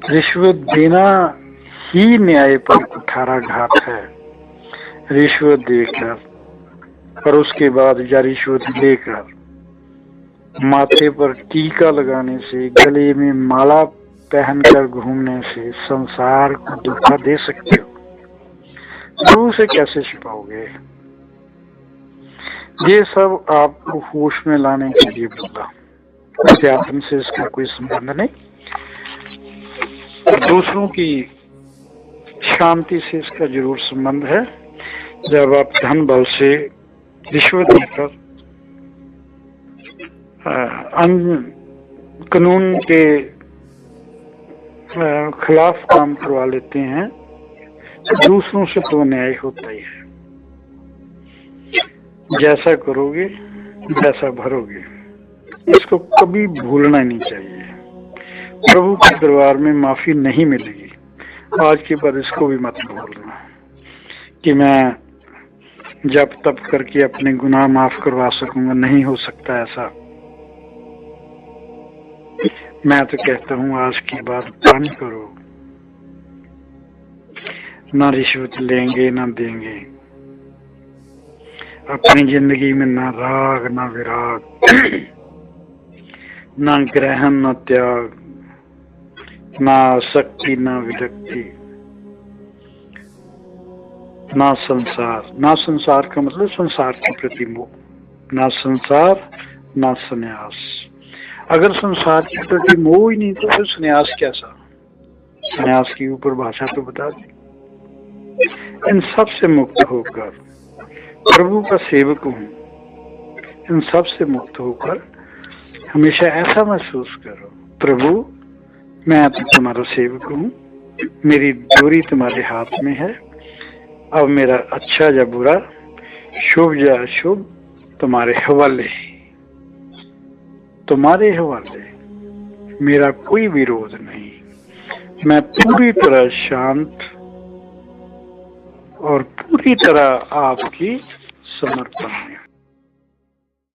रिश्वत देना ही न्याय पर कुठाराघात है। रिश्वत देकर और उसके बाद या रिश्वत लेकर माथे पर टीका लगाने से, गले में माला पहनकर घूमने से संसार को धोखा दे सकते हो। प्रभु से कैसे छिपाओगे? ये सब आपको होश में लाने के लिए बोला। अध्यात्म से इसका कोई संबंध नहीं, दूसरों की शांति से इसका जरूर संबंध है। जब आप धन बल से रिश्वत देकर कानून के खिलाफ काम करवा लेते हैं तो दूसरों से तो न्याय होता ही है। जैसा करोगे वैसा भरोगे, इसको कभी भूलना नहीं चाहिए। प्रभु के दरबार में माफी नहीं मिलेगी। आज के बाद इसको भी मत भूलना कि मैं जब तब करके अपने गुनाह माफ करवा सकूंगा। नहीं हो सकता ऐसा। मैं तो कहता हूं आज की बात बंद करो। ना रिश्वत लेंगे ना देंगे। अपनी जिंदगी में ना राग ना विराग, ना ग्रहण ना त्याग, ना शक्ति ना विरक्ति, ना संसार। ना संसार का मतलब संसार के प्रति मोह, ना संसार ना संन्यास। अगर संसार के प्रति मोह ही नहीं तो फिर संन्यास कैसा? संन्यास की ऊपर भाषा तो बता दी। इन सब से मुक्त होकर प्रभु का सेवक हूं, इन सब से मुक्त होकर हमेशा ऐसा महसूस करो, प्रभु मैं तो तुम्हारा सेवक हूं, मेरी डोरी तुम्हारे हाथ में है। अब मेरा अच्छा या बुरा, शुभ या अशुभ तुम्हारे हवाले, तुम्हारे हवाले। मेरा कोई विरोध नहीं। मैं पूरी तरह शांत और पूरी तरह आपकी समर्पण में हूं।